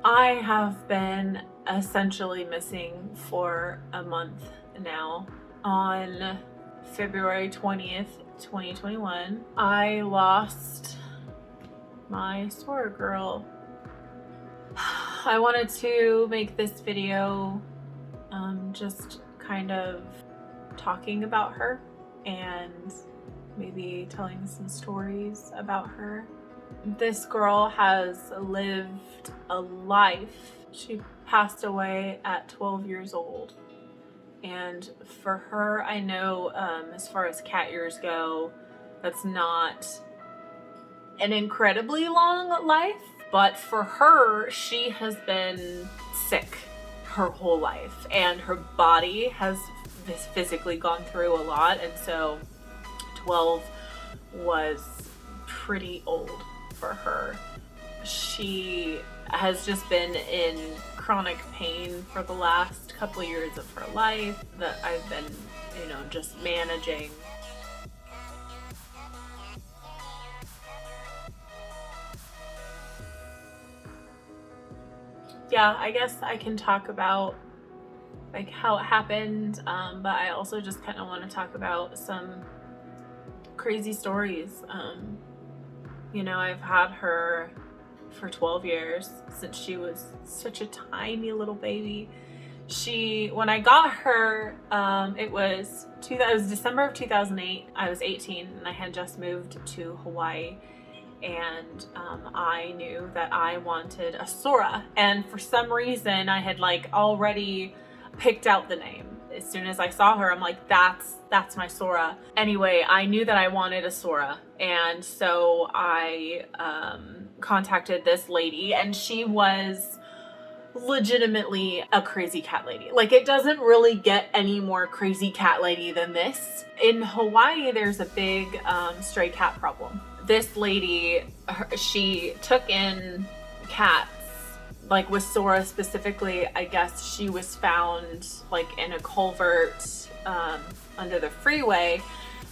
I have been essentially missing for a month now. On February 20th, 2021, I lost my Sora Girl. I wanted to make this video just kind of talking about her and maybe telling some stories about her. This girl has lived a life. She passed away at 12 years old. And for her, I know as far as cat years go, that's not an incredibly long life. But for her, she has been sick her whole life. And her body has physically gone through a lot. And so 12 was pretty old for her. She has just been in chronic pain for the last couple of years of her life that I've been, just managing. Yeah, I guess I can talk about like how it happened, but I also just kind of want to talk about some crazy stories. I've had her for 12 years since she was such a tiny little baby. When I got her, it was December of 2008. I was 18 and I had just moved to Hawaii, and I knew that I wanted a Sora, and for some reason I had already picked out the name. As soon as I saw her, I'm like, that's my Sora. Anyway, I knew that I wanted a Sora, and so I contacted this lady, and she was legitimately a crazy cat lady. It doesn't really get any more crazy cat lady than this. In Hawaii, there's a big stray cat problem. This lady, she took in cats. With Sora specifically, I guess she was found in a culvert under the freeway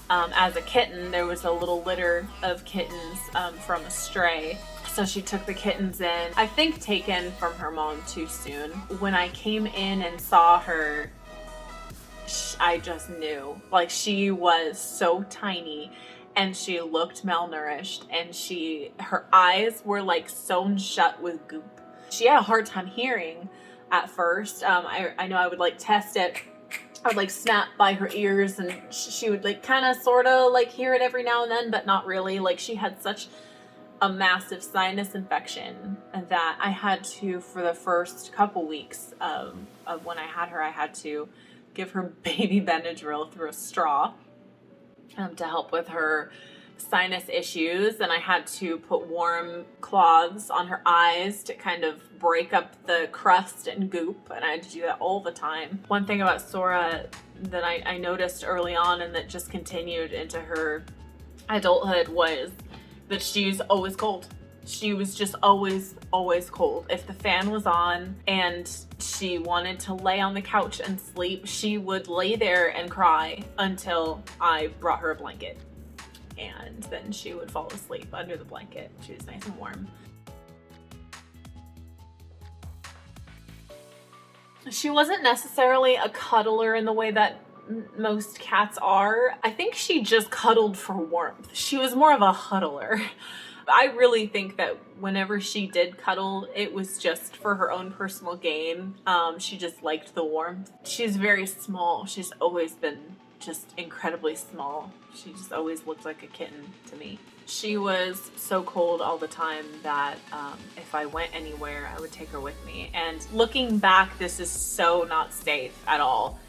as a kitten. There was a little litter of kittens from a stray. So she took the kittens in, I think taken from her mom too soon. When I came in and saw her, I just knew. She was so tiny and she looked malnourished, and her eyes were sewn shut with goop. She had a hard time hearing at first. I know I would test it. I would snap by her ears, and she would kind of sort of hear it every now and then, but not really. She had such a massive sinus infection that I had to, for the first couple weeks of when I had her, I had to give her baby Benadryl through a straw to help with her sinus issues, and I had to put warm cloths on her eyes to kind of break up the crust and goop, and I had to do that all the time. One thing about Sora that I noticed early on and that just continued into her adulthood was that she's always cold. She was just always cold. If the fan was on and she wanted to lay on the couch and sleep, she would lay there and cry until I brought her a blanket. And then she would fall asleep under the blanket. She was nice and warm. She wasn't necessarily a cuddler in the way that most cats are. I think she just cuddled for warmth. She was more of a huddler. I really think that whenever she did cuddle, it was just for her own personal gain. She just liked the warmth. She's very small. She's always been just incredibly small. She just always looked like a kitten to me. She was so cold all the time that if I went anywhere, I would take her with me. And looking back, this is so not safe at all.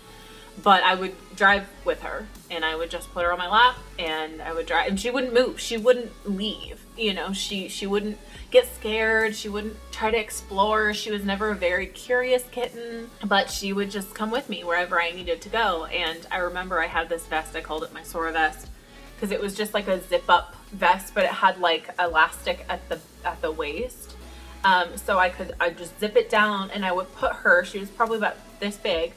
But I would drive with her, and I would just put her on my lap, and I would drive, and she wouldn't move. She wouldn't leave. She wouldn't get scared. She wouldn't try to explore. She was never a very curious kitten, but she would just come with me wherever I needed to go. And I remember I had this vest. I called it my Sora vest because it was just like a zip up vest, but it had elastic at the waist. So I'd just zip it down, and I would put her, she was probably about this big,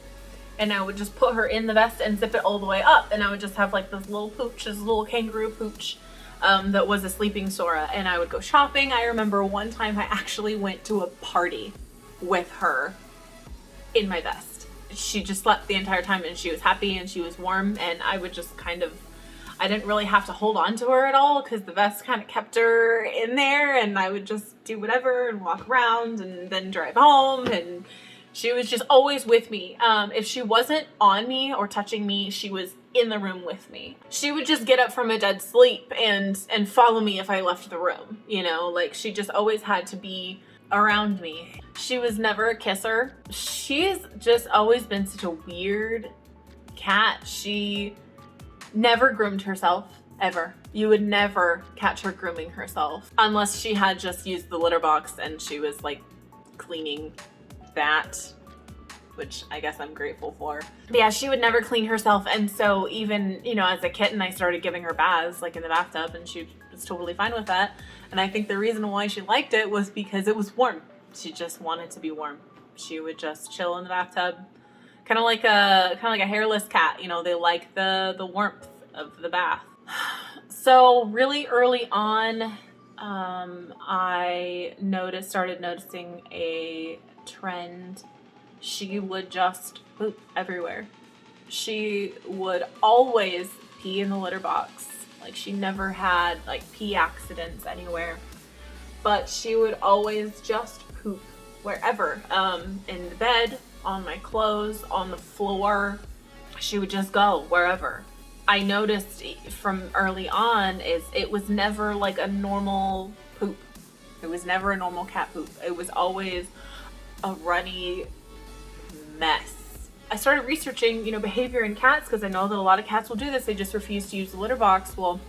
and I would just put her in the vest and zip it all the way up, and I would just have this little pooch, this little kangaroo pooch that was a sleeping Sora, and I would go shopping. I remember one time I actually went to a party with her in my vest. She just slept the entire time and she was happy and she was warm, and I would just kind of, I didn't really have to hold on to her at all because the vest kind of kept her in there, and I would just do whatever and walk around and then drive home, and she was just always with me. If she wasn't on me or touching me, she was in the room with me. She would just get up from a dead sleep and follow me if I left the room, you know, like she just always had to be around me. She was never a kisser. She's just always been such a weird cat. She never groomed herself, ever. You would never catch her grooming herself unless she had just used the litter box and she was like cleaning that, which I guess I'm grateful for. But yeah, she would never clean herself, and so even, you know, as a kitten I started giving her baths like in the bathtub, and she was totally fine with that. And I think the reason why she liked it was because it was warm. She just wanted to be warm. She would just chill in the bathtub, kind of like a hairless cat, you know, they like the warmth of the bath. So really early on, I started noticing a trend. She would just poop everywhere. She would always pee in the litter box. Like she never had like pee accidents anywhere, but she would always just poop wherever, in the bed, on my clothes, on the floor. She would just go wherever. I noticed from early on is it was never like a normal poop. It was never a normal cat poop. It was always a runny mess. I started researching, you know, behavior in cats because I know that a lot of cats will do this. They just refuse to use the litter box. Well,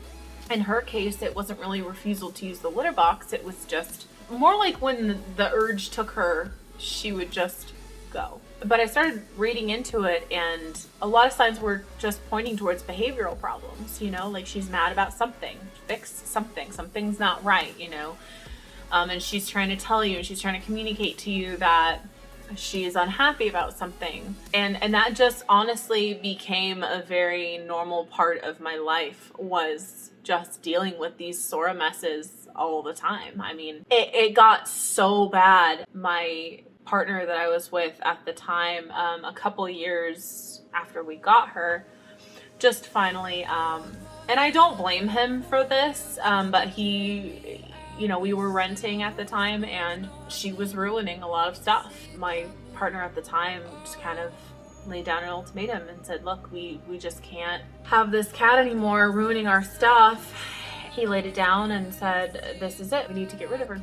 in her case, it wasn't really a refusal to use the litter box. It was just more like when the urge took her, she would just go. But I started reading into it, and a lot of signs were just pointing towards behavioral problems, you know, like she's mad about something, fix something, something's not right, you know, and she's trying to tell you, and she's trying to communicate to you that she is unhappy about something. And that just honestly became a very normal part of my life, was just dealing with these Sora messes all the time. I mean, it got so bad. My partner that I was with at the time, a couple years after we got her, just finally, and I don't blame him for this, but he, you know, we were renting at the time and she was ruining a lot of stuff. My partner at the time just kind of laid down an ultimatum and said, look, we just can't have this cat anymore ruining our stuff. He laid it down and said, this is it. We need to get rid of her.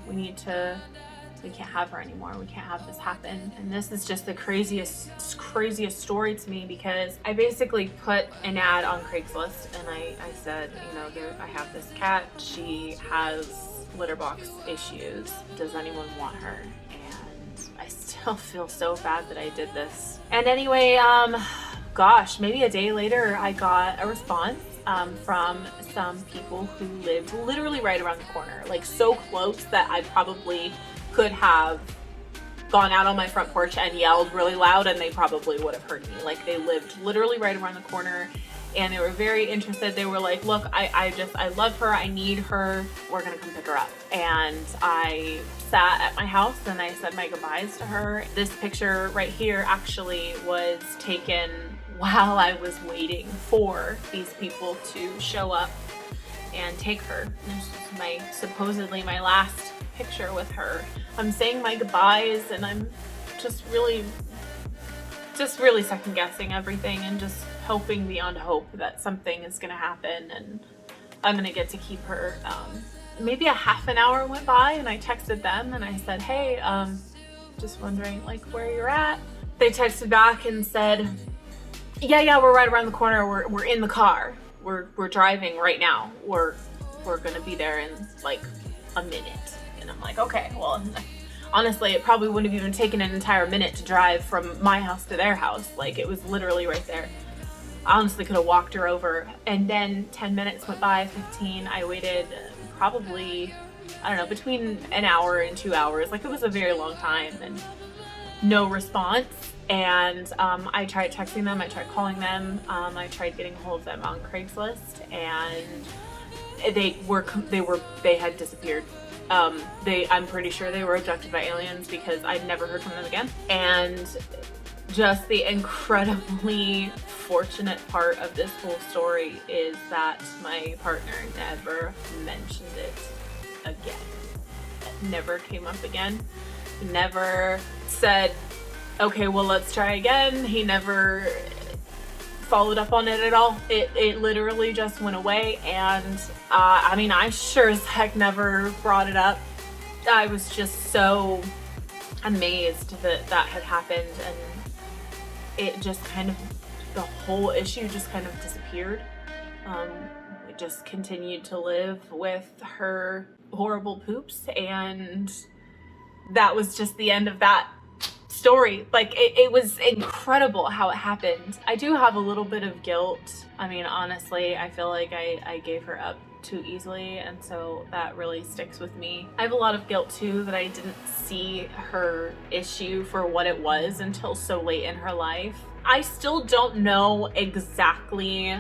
We can't have her anymore. We can't have this happen. And this is just the craziest story to me, because I basically put an ad on Craigslist and I said, you know, I have this cat. She has litter box issues. Does anyone want her? And I still feel so bad that I did this. And anyway, gosh, maybe a day later, I got a response from some people who lived literally right around the corner, like so close that I probably could have gone out on my front porch and yelled really loud and they probably would have heard me. Like they lived literally right around the corner and they were very interested. They were like, look, I love her. I need her. We're going to come pick her up. And I sat at my house and I said my goodbyes to her. This picture right here actually was taken while I was waiting for these people to show up and take her. This was supposedly my last picture with her. I'm saying my goodbyes and I'm just really second guessing everything and just hoping beyond hope that something is gonna happen and I'm gonna get to keep her. Maybe a half an hour went by and I texted them and I said, hey, just wondering like where you're at. They texted back and said, yeah, we're right around the corner. We're in the car. We're driving right now. We're gonna be there in like a minute. And I'm like, okay, well, honestly, it probably wouldn't have even taken an entire minute to drive from my house to their house. Like, it was literally right there. I honestly could have walked her over. And then 10 minutes went by, 15. I waited probably, I don't know, between an hour and 2 hours. Like, it was a very long time and no response. And I tried texting them, I tried calling them, I tried getting a hold of them on Craigslist, and they had disappeared. I'm pretty sure they were abducted by aliens because I'd never heard from them again. And just the incredibly fortunate part of this whole story is that my partner never mentioned it again. It never came up again. He never said, okay, well, let's try again. He never followed up on it at all. It literally just went away. And I mean, I sure as heck never brought it up. I was just so amazed that that had happened, and it just kind of, the whole issue just kind of disappeared. We just continued to live with her horrible poops, and that was just the end of that story. Like, it was incredible how it happened. I do have a little bit of guilt. I mean, honestly, I feel like I gave her up too easily, and so that really sticks with me. I have a lot of guilt too that I didn't see her issue for what it was until so late in her life. I still don't know exactly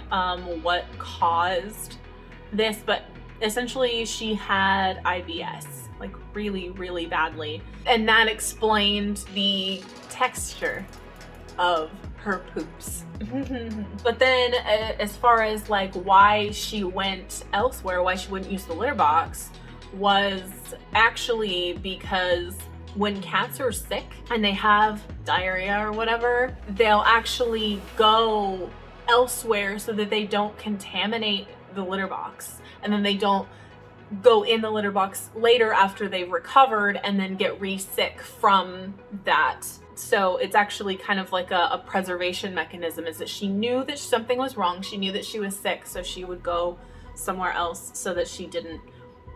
what caused this, but essentially she had IBS, like really, really badly. And that explained the texture of her poops. But then as far as like why she went elsewhere, why she wouldn't use the litter box, was actually because when cats are sick and they have diarrhea or whatever, they'll actually go elsewhere so that they don't contaminate the litter box, and then they don't go in the litter box later after they've recovered and then get re-sick from that. So it's actually kind of like a preservation mechanism, is that she knew that something was wrong. She knew that she was sick, so she would go somewhere else so that she didn't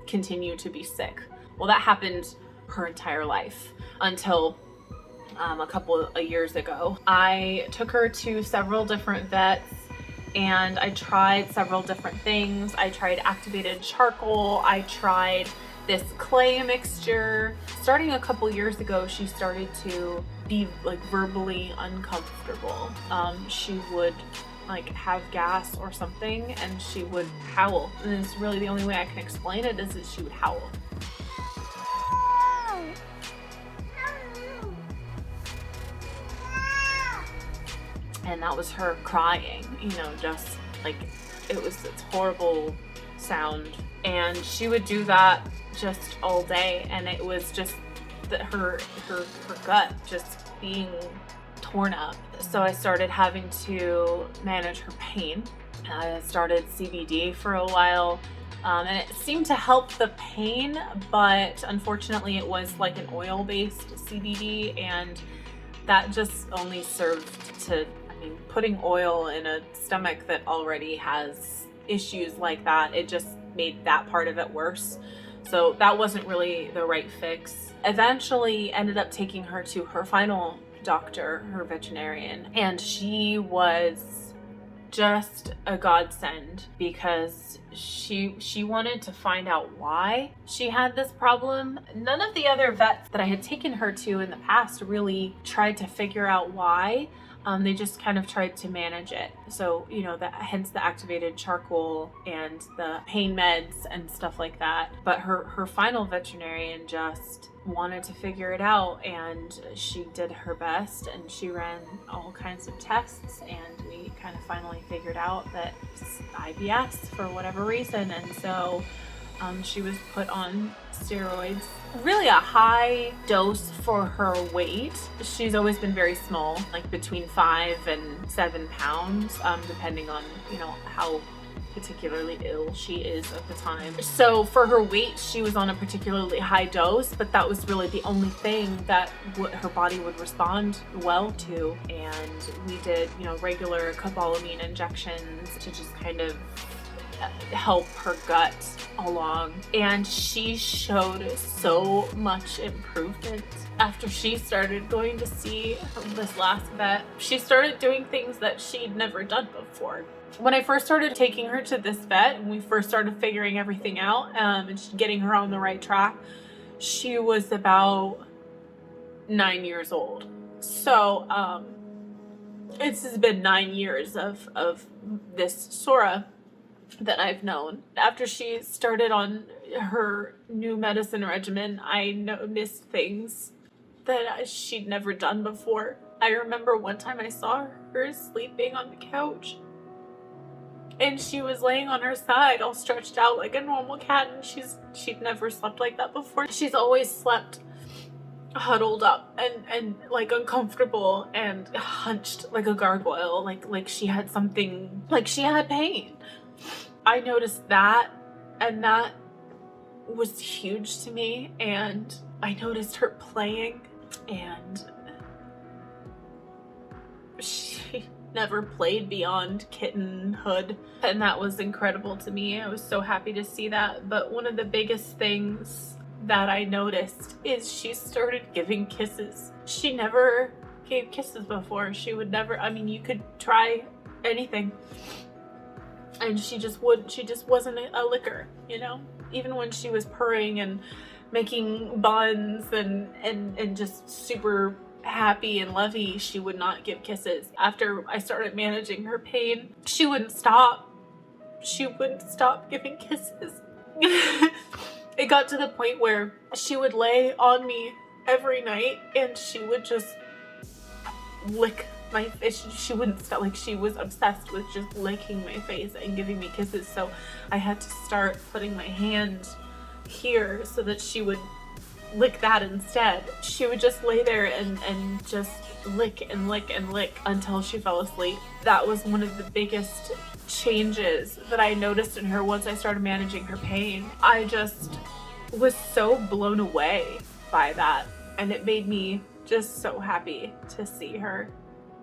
continue to be sick. Well, that happened her entire life until a couple of years ago. I took her to several different vets, and I tried several different things. I tried activated charcoal. I tried this clay mixture. Starting a couple years ago, she started to be like verbally uncomfortable. She would like have gas or something, and she would howl. And it's really the only way I can explain it, is that she would howl. And that was her crying, you know, just like it's horrible sound. And she would do that just all day, and it was just her gut just being torn up. So I started having to manage her pain. I started CBD for a while, and it seemed to help the pain, but unfortunately it was like an oil-based CBD, and that just only served to, putting oil in a stomach that already has issues like that, it just made that part of it worse. So that wasn't really the right fix. Eventually ended up taking her to her final doctor, her veterinarian, and she was just a godsend, because she wanted to find out why she had this problem. None of the other vets that I had taken her to in the past really tried to figure out why. They just kind of tried to manage it. So, you know, hence the activated charcoal and the pain meds and stuff like that. But her final veterinarian just wanted to figure it out, and she did her best, and she ran all kinds of tests, and we kind of finally figured out that it's IBS for whatever reason. And so she was put on steroids, really a high dose for her weight. She's always been very small, like between 5 and 7 pounds, depending on, you know, how particularly ill she is at the time. So for her weight, she was on a particularly high dose, but that was really the only thing that her body would respond well to. And we did, you know, regular cobalamin injections to just kind of help her gut along, and she showed so much improvement after she started going to see this last vet. She started doing things that she'd never done before. When I first started taking her to this vet, and we first started figuring everything out, and getting her on the right track, she was about 9 years old. So it's been 9 years of this Sora. that I've known. After she started on her new medicine regimen, I noticed things that she'd never done before. I remember one time I saw her sleeping on the couch, and she was laying on her side all stretched out like a normal cat, and she'd never slept like that before. She's always slept huddled up and like uncomfortable and hunched like a gargoyle, like she had something, like she had pain. I noticed that, and that was huge to me. And I noticed her playing, and she never played beyond kittenhood, and that was incredible to me. I was so happy to see that. But one of the biggest things that I noticed is she started giving kisses. She never gave kisses before. She would never, I mean, you could try anything, and she just wasn't a licker, you know? Even when she was purring and making buns and just super happy and lovey, she would not give kisses. After I started managing her pain, she wouldn't stop. She wouldn't stop giving kisses. It got to the point where she would lay on me every night and she would just lick my face. She wouldn't stop. Like, she was obsessed with just licking my face and giving me kisses. So I had to start putting my hand here so that she would lick that instead. She would just lay there and just lick and lick and lick until she fell asleep. That was one of the biggest changes that I noticed in her once I started managing her pain. I just was so blown away by that, and it made me just so happy to see her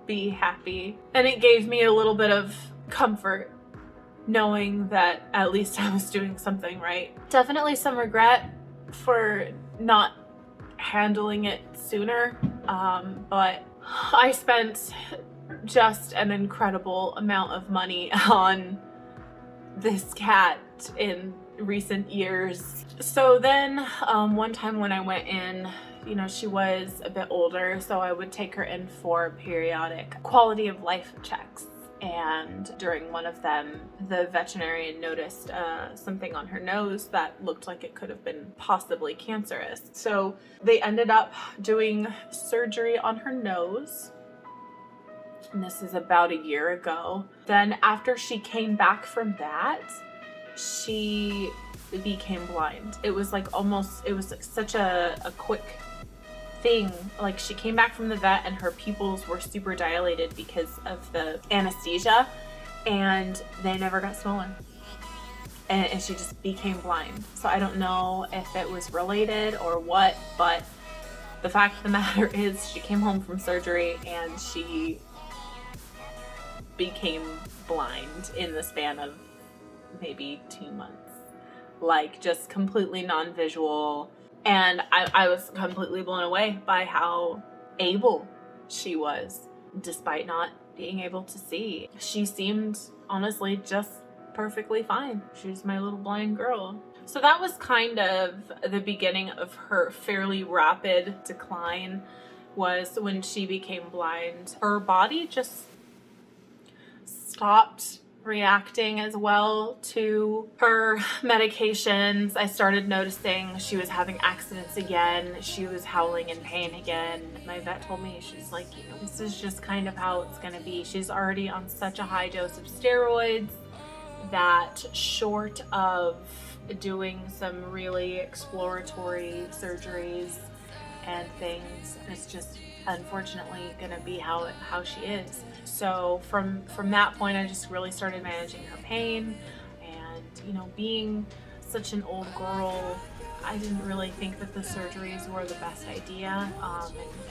be happy. And it gave me a little bit of comfort knowing that at least I was doing something right. Definitely some regret for not handling it sooner, but I spent just an incredible amount of money on this cat in recent years. So then one time when I went in, you know, she was a bit older, so I would take her in for periodic quality of life checks. And during one of them, the veterinarian noticed something on her nose that looked like it could have been possibly cancerous. So they ended up doing surgery on her nose. And this is about a year ago. Then after she came back from that, she became blind. It was like almost, it was like such a quick thing. Like, she came back from the vet and her pupils were super dilated because of the anesthesia, and they never got swollen, and she just became blind. So I don't know if it was related or what, but the fact of the matter is she came home from surgery and she became blind in the span of maybe 2 months, like just completely non-visual. And I was completely blown away by how able she was, despite not being able to see. She seemed honestly just perfectly fine. She's my little blind girl. So that was kind of the beginning of her fairly rapid decline, was when she became blind. Her body just stopped reacting as well to her medications. I started noticing she was having accidents again. She was howling in pain again. My vet told me, she's like, you know, this is just kind of how it's gonna be. She's already on such a high dose of steroids that, short of doing some really exploratory surgeries and things, it's just unfortunately gonna be how she is. So from that point, I just really started managing her pain. And, you know, being such an old girl, I didn't really think that the surgeries were the best idea.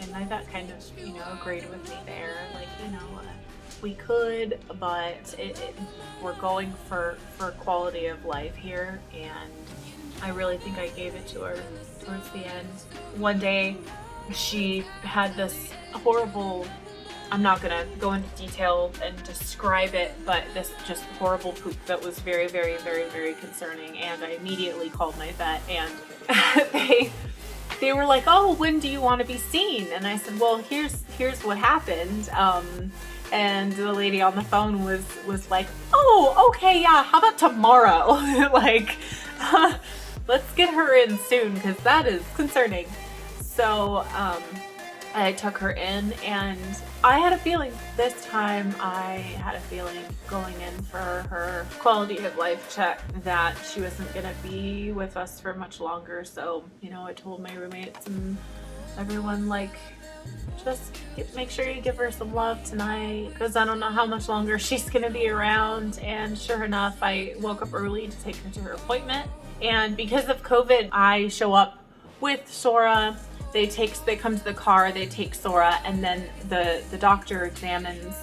And my vet kind of, you know, agreed with me there. Like, you know, we could, but we're going for quality of life here. And I really think I gave it to her towards the end. One day, she had this horrible, I'm not gonna go into detail and describe it, but this just horrible poop that was very, very, very, very concerning. And I immediately called my vet, and they were like, oh, when do you want to be seen? And I said, well, here's what happened. And the lady on the phone was like, oh, okay, yeah, how about tomorrow? Like, let's get her in soon, because that is concerning. So I took her in, and I had a feeling this time, going in for her quality of life check that she wasn't gonna be with us for much longer. So, I told my roommates and everyone, like, just make sure you give her some love tonight, because I don't know how much longer she's gonna be around. And sure enough, I woke up early to take her to her appointment. And because of COVID, I show up with Sora. They come to the car, they take Sora, and then the doctor examines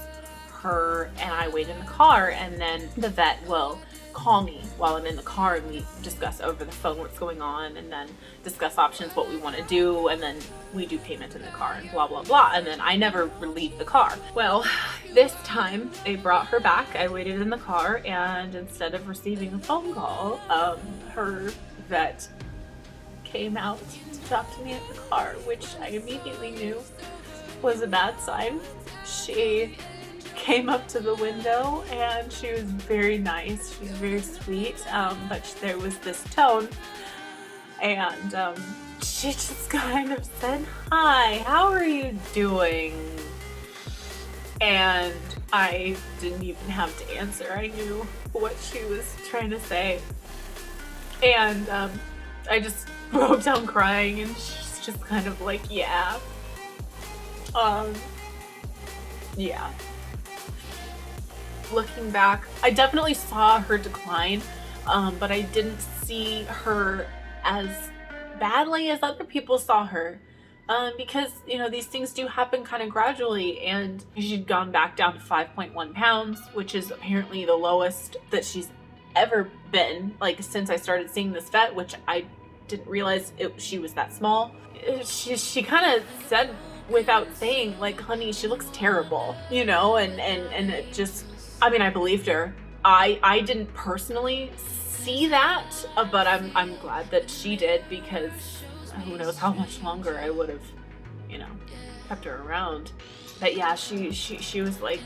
her, and I wait in the car, and then the vet will call me while I'm in the car, and we discuss over the phone what's going on, and then discuss options, what we want to do, and then we do payment in the car, and blah blah blah. And then I never leave the car. Well, this time they brought her back. I waited in the car, and instead of receiving a phone call, her vet came out to talk to me at the car, which I immediately knew was a bad sign. She came up to the window, and she was very nice. She was very sweet, but there was this tone, and she just kind of said, "Hi, how are you doing?" And I didn't even have to answer. I knew what she was trying to say, and I just broke down crying, and she's just kind of like, yeah. Looking back, I definitely saw her decline, but I didn't see her as badly as other people saw her, because, these things do happen kind of gradually, and she'd gone back down to 5.1 pounds, which is apparently the lowest that she's ever been, like, since I started seeing this vet, which I didn't realize she was that small. She kind of said, without saying, like, honey, she looks terrible, and it just, I believed her. I didn't personally see that, but I'm glad that she did, because who knows how much longer I would have, kept her around. But yeah, she was like,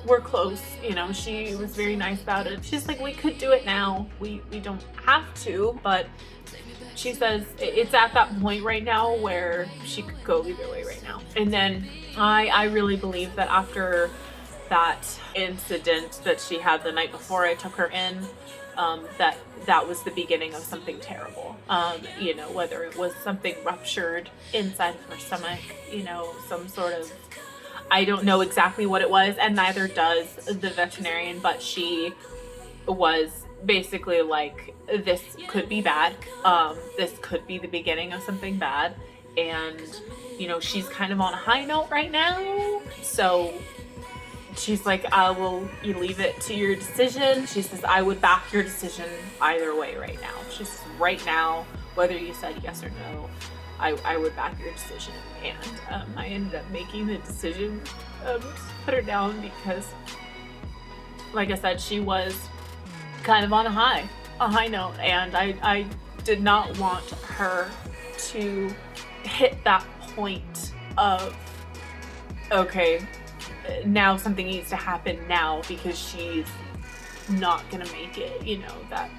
we're close, she was very nice about it. She's like, we could do it now. We don't have to, but she says it's at that point right now where she could go either way right now. And then I really believe that after that incident that she had the night before I took her in, that was the beginning of something terrible. Whether it was something ruptured inside of her stomach, some sort of, I don't know exactly what it was, and neither does the veterinarian, but she was basically like, this could be bad. This could be the beginning of something bad. And, she's kind of on a high note right now. So she's like, you leave it to your decision. She says, I would back your decision either way right now. She says, right now, whether you said yes or no, I would back your decision. And I ended up making the decision to put her down, because, like I said, she was kind of on a high note, and I did not want her to hit that point of, okay, now something needs to happen now, because she's not gonna make it, that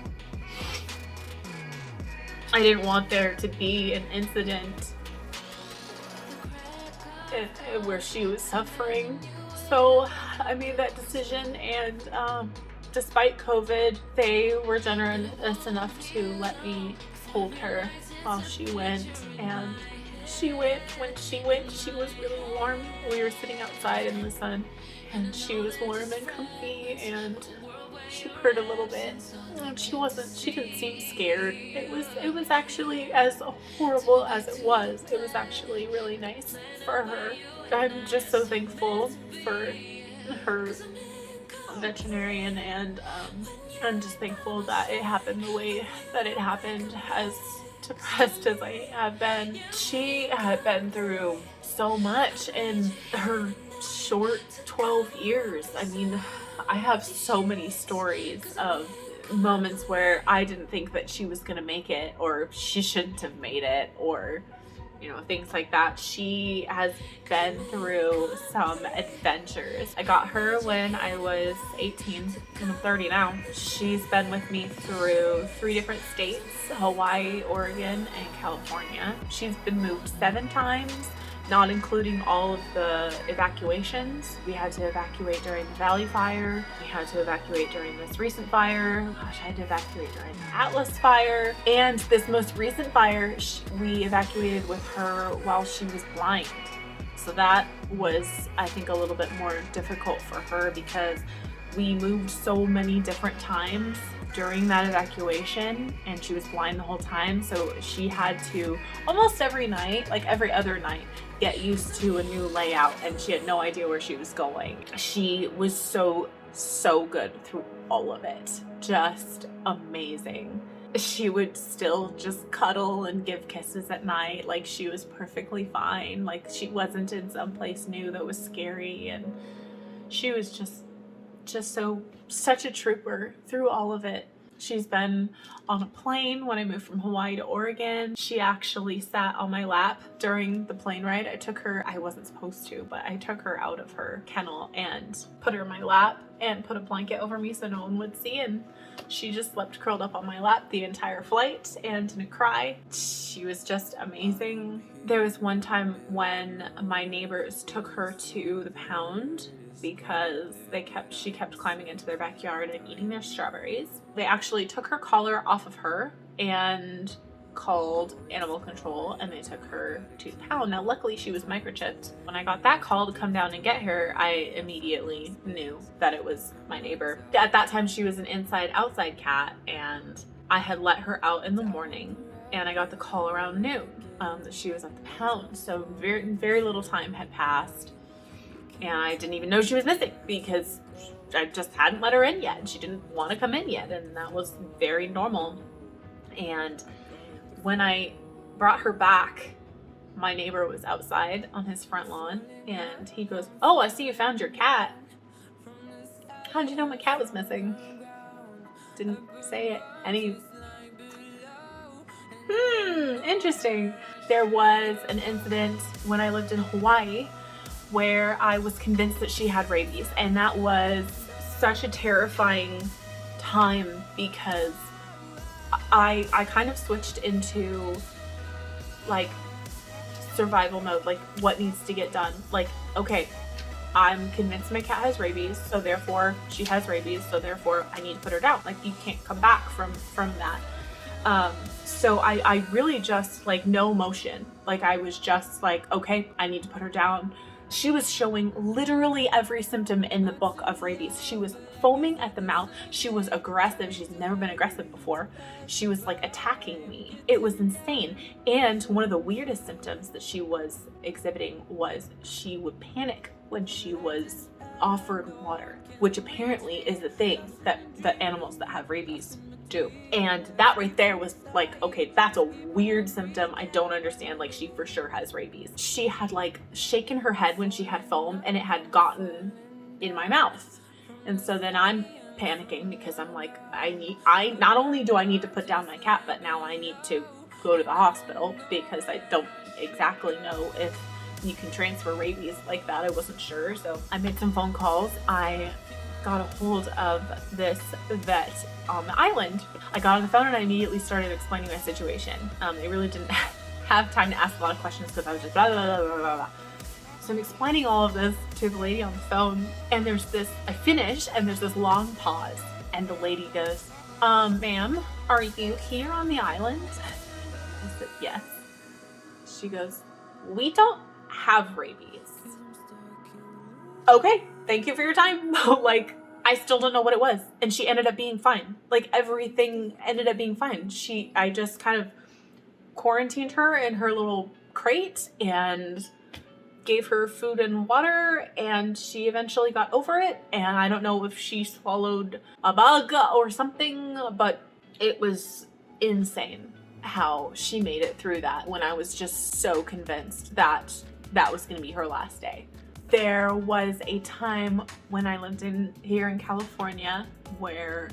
I didn't want there to be an incident where she was suffering. So I made that decision, and despite COVID, they were generous enough to let me hold her while she went. And when she went, she was really warm. We were sitting outside in the sun, and she was warm and comfy, and she purred a little bit. And she didn't seem scared. It was actually, as horrible as it was actually really nice for her. I'm just so thankful for her veterinarian, and I'm just thankful that it happened the way that it happened. As depressed as I have been, she had been through so much in her short 12 years. I have so many stories of moments where I didn't think that she was gonna make it, or she shouldn't have made it, or you know, things like that. She has been through some adventures. I got her when I was 18, I'm 30 now. She's been with me through 3 different states, Hawaii, Oregon, and California. She's been moved 7 times, not including all of the evacuations. We had to evacuate during the Valley Fire. We had to evacuate during this recent fire. Gosh, I had to evacuate during the Atlas Fire. And this most recent fire, we evacuated with her while she was blind. So that was, I think, a little bit more difficult for her because we moved so many different times during that evacuation, and she was blind the whole time. So she had to, almost every night, like every other night, get used to a new layout, and she had no idea where she was going. She was so good through all of it. Just amazing. She would still just cuddle and give kisses at night. Like, she was perfectly fine. Like, she wasn't in some place new that was scary, and she was just such a trooper through all of it. She's been on a plane when I moved from Hawaii to Oregon. She actually sat on my lap during the plane ride. I took her, I wasn't supposed to, but I took her out of her kennel and put her in my lap and put a blanket over me so no one would see, and she just slept curled up on my lap the entire flight and didn't cry. She was just amazing. There was one time when my neighbors took her to the pound because she kept climbing into their backyard and eating their strawberries. They actually took her collar off of her and called animal control, and they took her to the pound. Now, luckily, she was microchipped. When I got that call to come down and get her, I immediately knew that it was my neighbor. At that time, she was an inside-outside cat, and I had let her out in the morning, and I got the call around noon that she was at the pound. So very little time had passed, and I didn't even know she was missing because I just hadn't let her in yet, and she didn't want to come in yet, and that was very normal. And when I brought her back, my neighbor was outside on his front lawn, and he goes, "Oh, I see you found your cat. How'd you know my cat was missing?" Didn't say it any. Interesting. There was an incident when I lived in Hawaii where I was convinced that she had rabies, and that was such a terrifying time because I kind of switched into like survival mode, like what needs to get done. Like, okay, I'm convinced my cat has rabies, so therefore she has rabies, so therefore I need to put her down. Like, you can't come back from that. So I really just, like, no emotion. Like, I was just like, okay, I need to put her down. She was showing literally every symptom in the book of rabies. She was foaming at the mouth. She was aggressive. She's never been aggressive before. She was like attacking me. It was insane. And one of the weirdest symptoms that she was exhibiting was she would panic when she was offered water, which apparently is a thing that animals that have rabies do. And that right there was like, okay, that's a weird symptom. I don't understand. Like, she for sure has rabies. She had like shaken her head when she had foam, and it had gotten in my mouth. And so then I'm panicking because I'm like, I not only do I need to put down my cat, but now I need to go to the hospital because I don't exactly know if you can transfer rabies like that. I wasn't sure. So I made some phone calls. I got a hold of this vet on the island. I got on the phone and I immediately started explaining my situation. I really didn't have time to ask a lot of questions because I was just blah, blah, blah, blah, blah, blah. So I'm explaining all of this to the lady on the phone, and I finish, and there's this long pause, and the lady goes, "Ma'am, are you here on the island?" I said, "Yes." She goes, "We don't have rabies." Okay, thank you for your time. Like, I still don't know what it was. And she ended up being fine. Like, everything ended up being fine. I just kind of quarantined her in her little crate and gave her food and water, and she eventually got over it. And I don't know if she swallowed a bug or something, but it was insane how she made it through that when I was just so convinced that that was going to be her last day. There was a time when I lived here in California where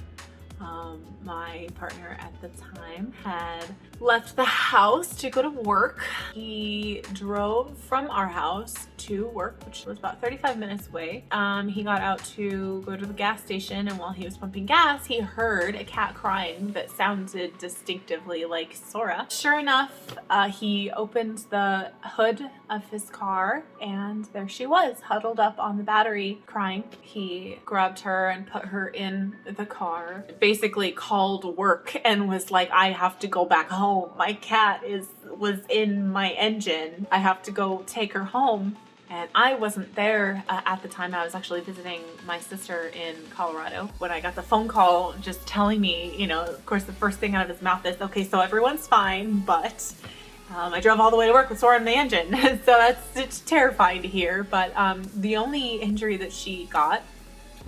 my partner at the time had left the house to go to work. He drove from our house to work, which was about 35 minutes away. He got out to go to the gas station, and while he was pumping gas, he heard a cat crying that sounded distinctively like Sora. Sure enough, he opened the hood of his car, and there she was, huddled up on the battery, crying. He grabbed her and put her in the car, basically called work and was like, I have to go back home. My cat was in my engine. I have to go take her home. And I wasn't there at the time. I was actually visiting my sister in Colorado when I got the phone call just telling me, you know, of course, the first thing out of his mouth is, okay, so everyone's fine, but I drove all the way to work with Sora in the engine. So it's terrifying to hear. But the only injury that she got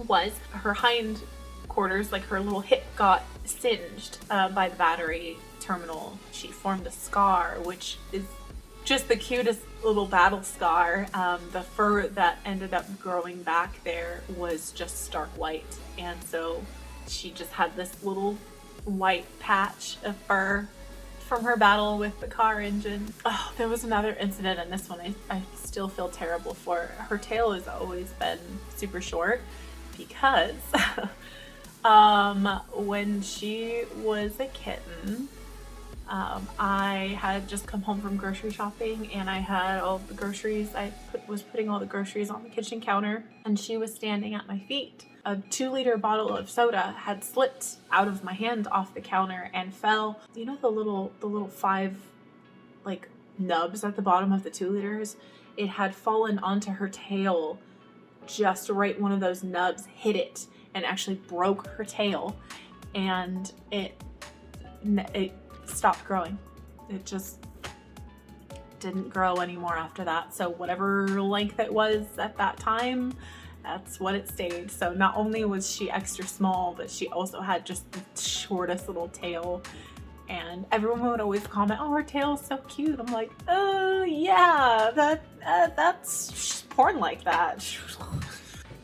was her hind quarters, like her little hip got singed by the battery terminal. She formed a scar, which is just the cutest little battle scar. The fur that ended up growing back there was just stark white, and so she just had this little white patch of fur from her battle with the car engine. Oh, there was another incident, and this one I still feel terrible for. Her tail has always been super short because when she was a kitten, I had just come home from grocery shopping, and I had all the groceries. Was putting all the groceries on the kitchen counter, and she was standing at my feet. A 2-liter bottle of soda had slipped out of my hand off the counter and fell. You know the little 5 like nubs at the bottom of the 2 liters? It had fallen onto her tail. Just right, one of those nubs hit it and actually broke her tail, and it stopped growing. It just didn't grow anymore after that. So whatever length it was at that time, that's what it stayed. So not only was she extra small, but she also had just the shortest little tail. And everyone would always comment, oh, her tail is so cute. I'm like, oh yeah, that's porn like that.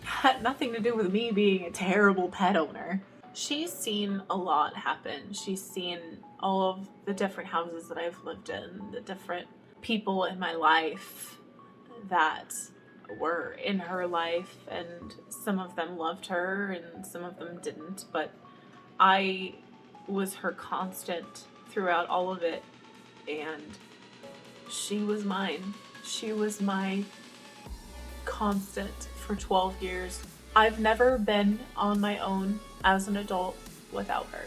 Had nothing to do with me being a terrible pet owner. She's seen a lot happen. She's seen all of the different houses that I've lived in, the different people in my life that were in her life, and some of them loved her and some of them didn't, but I was her constant throughout all of it, and she was mine. She was my constant for 12 years. I've never been on my own as an adult without her.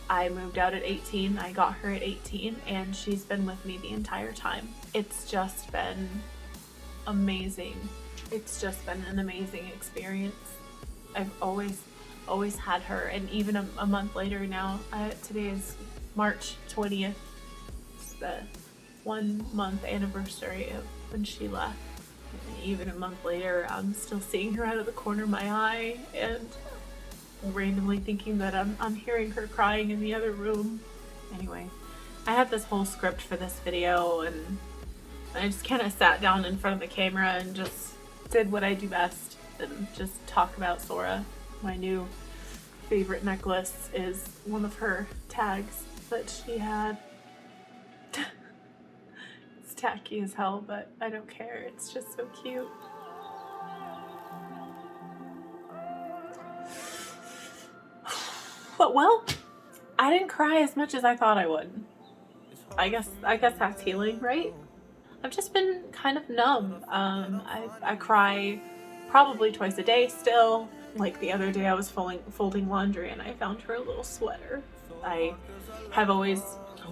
I moved out at 18, I got her at 18, and she's been with me the entire time. It's just been amazing. It's just been an amazing experience. I've always had her, and even a month later now, today is March 20th, it's the 1 month anniversary of when she left. And even a month later, I'm still seeing her out of the corner of my eye, and randomly thinking that I'm hearing her crying in the other room. Anyway, I had this whole script for this video, and I just kind of sat down in front of the camera and just did what I do best and just talk about Sora. My new favorite necklace is one of her tags that she had. It's tacky as hell, but I don't care. It's just so cute. But well, I didn't cry as much as I thought I would. I guess that's healing, right? I've just been kind of numb. I cry probably twice a day still. Like the other day I was folding laundry and I found her little sweater. I have always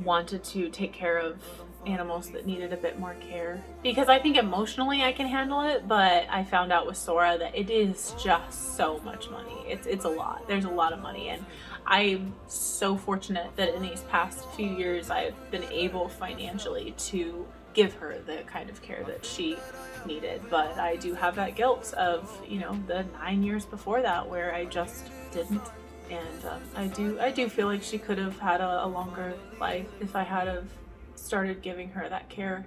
wanted to take care of animals that needed a bit more care, because I think emotionally I can handle it, but I found out with Sora that it is just so much money. It's a lot. There's a lot of money, and I'm so fortunate that in these past few years I've been able financially to give her the kind of care that she needed. But I do have that guilt of, you know, the 9 years before that where I just didn't. And I do feel like she could have had a longer life if I had have started giving her that care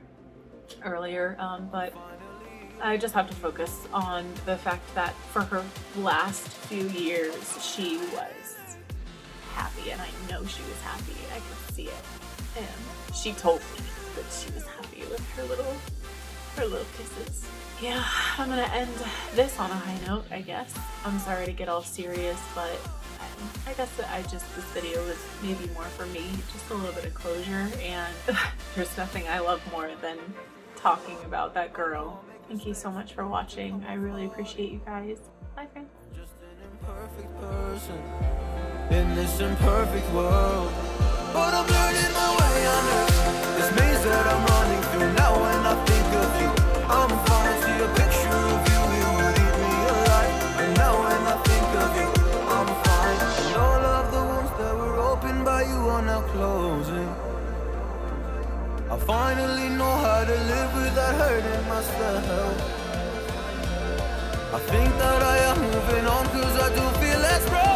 earlier, but I just have to focus on the fact that for her last few years she was happy, and I know she was happy. I could see it. And she told me that she was happy with her little kisses. Yeah, I'm gonna end this on a high note, I guess. I'm sorry to get all serious, but I guess that this video was maybe more for me, just a little bit of closure, and there's nothing I love more than talking about that girl. Thank you so much for watching. I really appreciate you guys. Bye, friends. Just an imperfect person in this imperfect world, but I'm learning my way under this maze that I'm running through. Now when I think of you, I'm fine. See a picture of you, it would eat me alive. And now when I think of you, I'm fine. And all of the wounds that were opened by you are now closing. I finally know how to live without hurting myself. I think that I am moving on, 'cause I do feel less broken.